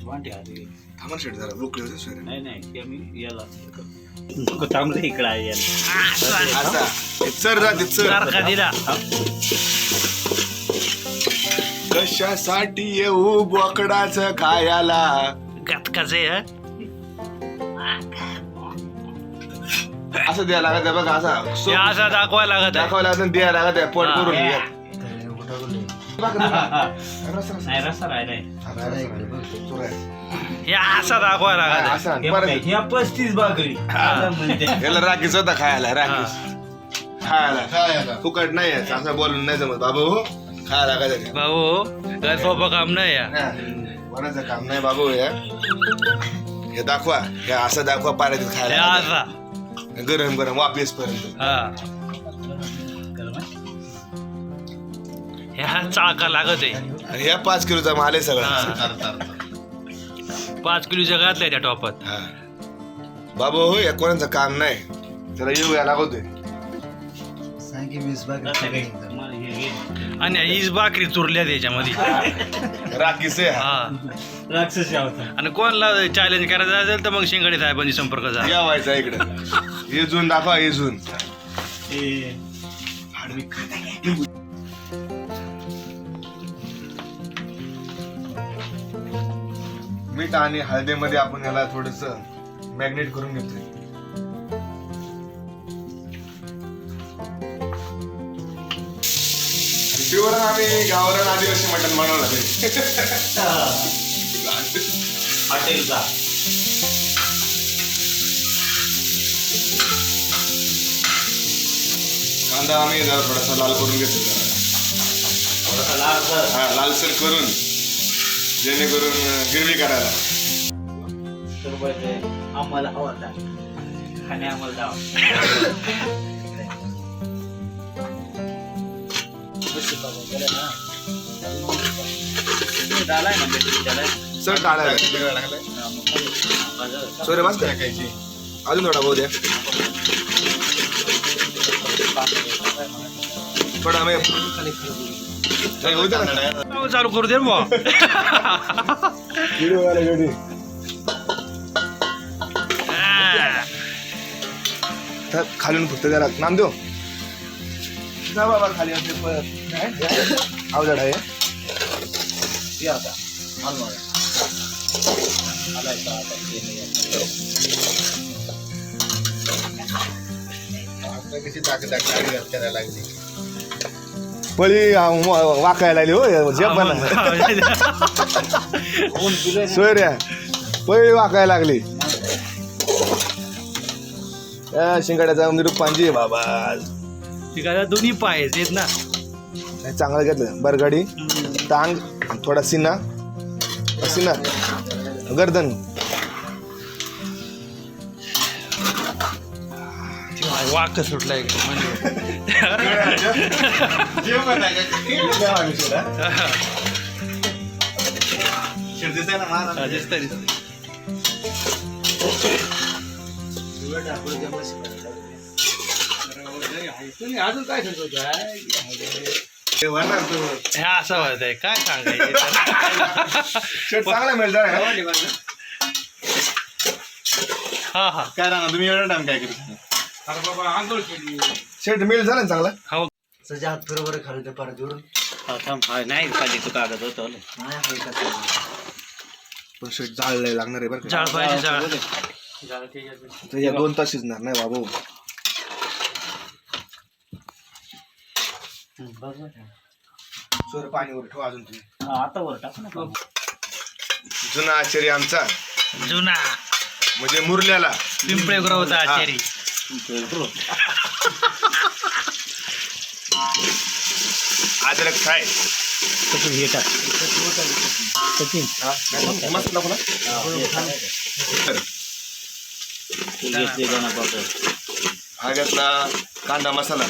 भांडी आली थांबा शेट जरा रोखले होते सोयरे. नाही ते मी याला थांबलं इकडं आहे याला असा चर जाते चर दिला कशासाठी येऊ बोकडाचं खायला गतकाचे असं द्यायला लागत बघा असा दाखवायला लागत दाखवायला लागत द्यायला लागत पोट करून नाही रस्ता नाही असा दाखवायला लागत ह्या 35 भाकरी याला राखीच होता खायला राखीस खायला फुकट नाही असं बोलून नाही जमत बाबू खायला लागायचं भाऊ सोपं काम नाही कोणाचं काम नाही बाबू हे दाखवा हे असं दाखवा पाण्यात खायला गरम गरम वापिस पर्यंत ह्या चाळका लागत आहे आणि ह्या 5 किलोचा माल आहे सगळा 5 किलोच्या घातलाय त्या टॉपात बाबू हो या कोणाचं काम नाही त्याला येऊ या लागतोय आणि हीच भाकरी चुरल्या त्याच्यामध्ये राखीस आहे राक्षस आणि कोणाला चॅलेंज करायचं असेल तर मग शिंगाडे साहेबांनी संपर्क झाला यावायचा इकडं येजून दाखवा येजून मीठ आणि हळदीमध्ये आपण याला थोडस मॅग्नेट करून घेतोय शिवरण आम्ही गावरान आदिवासी मटण बनवलं हॉटेलचा कांदा आम्ही जरा थोडासा लाल करून घेतो जरा लालसर करून जेणेकरून गिरवी करायला आम्हाला आवडता आणि आम्हाला सर टाळायला सोरे बस टाकायची अजून थोडा भाऊ द्या थोडा चालू करू दे मग खालून फक्त जरा नाम देऊ जा बाबा खाली अवजड आहे पळी वाकायला लागली हो सोयऱ्या पळी वाकायला लागली शिंगाड्याचा निरूप पांजी बाबा दोन्ही पाय आहेत ना चांगलं घेतलं बरगाडी टांग थोडा सीना गर्दन वाक सुटलाय अजून काय ह्या असं होत आहे काय सांगायचं चांगला मिळतं हा हा काय राहणार तुम्ही एवढा टाइम काय करता अरे बाबा आंघोळ केली शेट मिळ झालं ना चांगला हो सजा हात बरोबर खाली ते पार जोडून नाही खाली तू कागद होतो पण शेट जाळ नाही लागणार आहे बरं जाळ पाहिजे जाळ 2 तास शिजणार नाही बाबू सोर पाणी वर ठेवा अजून तुम्ही आता वर टाक ना जुना आचार्य आमचा जुना म्हणजे मुरल्याला पिंपळे गुरावचा आचारी अद्रक फ्राय हे टाक मस्त दाखव हा घेतला कांदा मसाला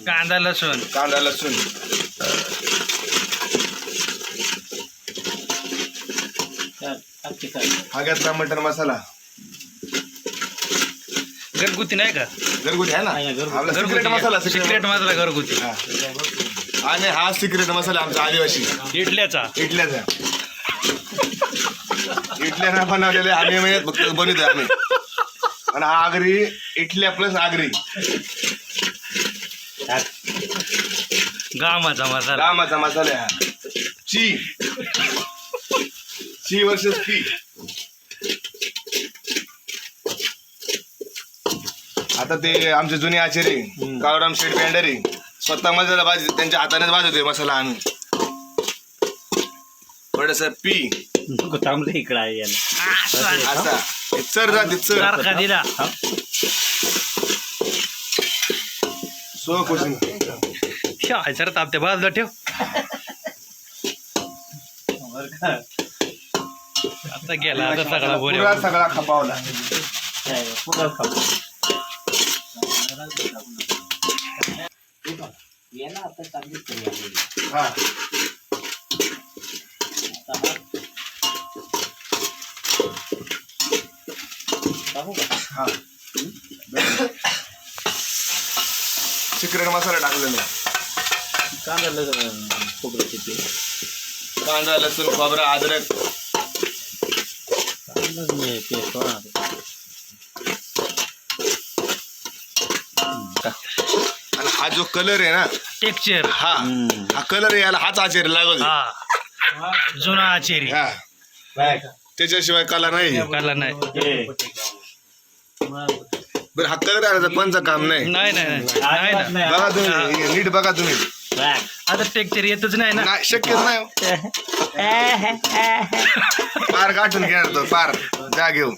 कांदा लसूण हा घेतला मटन मसाला घरगुती नाही का घरगुती आहे ना आपला सिक्रेट मसाला सिक्रेट मसाला घरगुती आणि हा सिक्रेट मसाला आमचा आदिवासी इडल्याचा इडल्याचा इडल्या बनवलेले आम्ही म्हणजे फक्त बनवतो आम्ही. आणि हा आगरी इडल्या प्लस आगरी गामाचा मसाला रामाचा मसाला आहे हा. ची वर्सेस पी. आता ते आमचे जुने आचार्य काळूराम शेठ पेंढारी स्वतः मसाला भाजी त्यांच्या हातानेच भाजवते मसाला आणून. थोडस पी थांबले इकडे आहे याला. असा हे चर जाते चर सारखा दिला सो खुशी सर तापते बाजूला ठेव आता गेला आता सगळा बोल पुरा सगळा खपावला. पुरा खाऊ. याला आता चांगलीच करूया आपल्याला. हा टाकू का? हा सिक्रेट मसाला टाकलेला. कांदा खोबऱ्याचे पेस्ट. कांदा लसूण खोबरा अद्रक पेस्ट होणार. आणि हा जो कलर आहे ना टेक्चर हा हा कलर याला हाच आचार्य लागल. हा जुना आचेरी हा त्याच्याशिवाय कला नाही. कळला नाही बरं हा कलर आणायचा पंच काम नाही. नाही नाही ना बघा तुम्ही नीट बघा तुम्ही. आता टेक्चर येतच नाही ना नाही शक्यच नाही हो. पार गाठून घेणार तो पार जा घेऊ.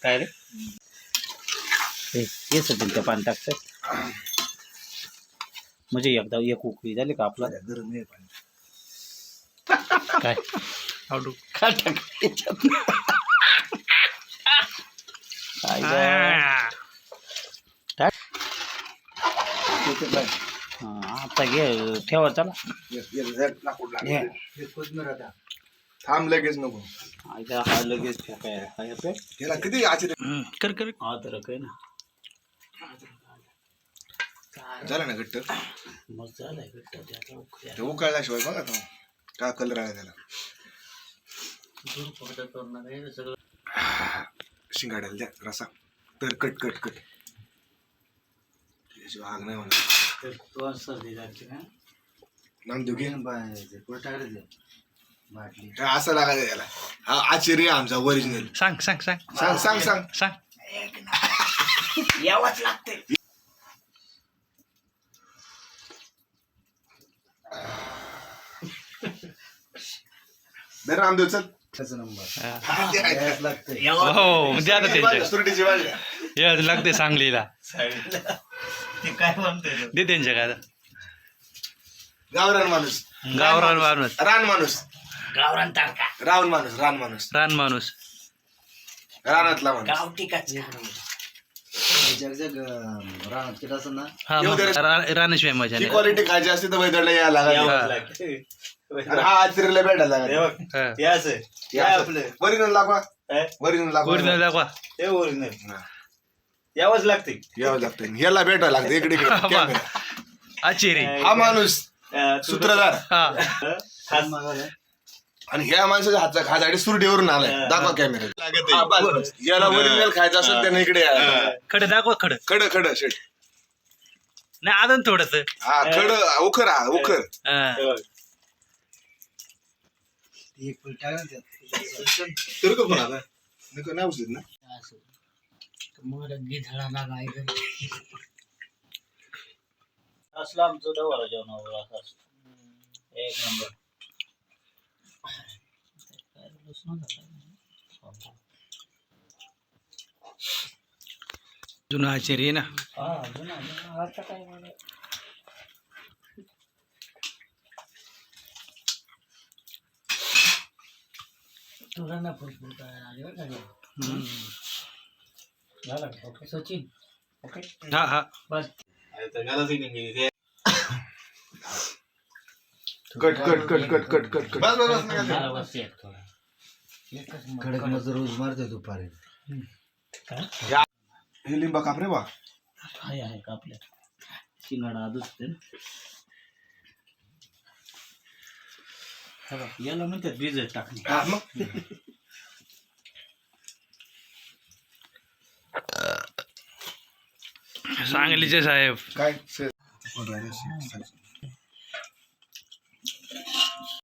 काय रे हे सध्या त्या पाणी टाकतात म्हणजे एकदा एक उकळी झाली का आपला गरम आहे पाणी. काय आवडू काय टाक आता घे ठेवा चला. हे कोथमीर आता. थांब लगेच नको. हा लगेच फेकाय याला किती आचार्य कर कर अदरक आहे ना. झालं ना घट्ट. मस्त झालाय घट्ट त्याचा उकळ्या. ते उकळल्याशिवाय बघा तो काय कलर आहे त्याला. सगळं शिंगाड्याला द्या रसा तर कट कट कट त्याशिवाय आग नाही होणार. तो सर्दी जायची ना. नामदेव घे. पुढे टाकायचं बाटली. काय असं लागायचं याला. हा आचार्य आमचा ओरिजिनल. सांग सांग सांग सांग सांग सांग सांग यावंच लागते. दे रामदेव चल. त्याचा नंबर हा. यायलाच लागतंय. हो द्या आता त्यांच्या सुरटीची भाजी हे लागते सांगलीला ते काय म्हणते दे त्यांच्या काय गावरान माणूस गावरान माणूस रान माणूस गावरान तारका रान माणूस रान माणूस रान माणूस रानातला माणूस. गावठी कच्चा. जग जग रानात केलं असं ना. हा येऊ दे रे. रानशिवाय मजा ही नाही. क्वालिटी खायची असते तर बैदडला यायला लागत. आणि हा आचार्यला भेटायला लागत. हा. ओरिजिनल दाखवा. ओरिजिनल दाखवा. ओरिजिनल दाखवा हा. यावंच लागते. यावं लागतं याला भेटायला लागतं. इकडे इकडे camera. आचेरी हा माणूस सूत्रधार हा आणि ह्या माणसाच्या हातचा खाजाडी सुरडीवरून आलाय. दाखवा कॅमेरा. याला ओरिजिनल खायचं असेल त्याने इकडे यायला. खड दाखवा खड खड खड शेट. नाही अजून थोडस हा खड उखर हा उखर. एक पीठ टाकलं त्यात. तर का पण आला नको नाही उचलत ना. असलं आमचं डवाला जेवणावर असं असतं. एक नंबर. जुना आचेरी ना आता काय तुला ना सचिन ओके हा हा बस. Cut cut cut cut cut cut cut बस बस बस मला बस एक थोडा. एकच कडक मजूर रोज मारतोय दुपारी. हे लिंबा काप रे बा. आहे का आपल्या शिंगाडा दुसते याला म्हणतात भिजत टाकणे. हा, मग सांगलीचे साहेब काय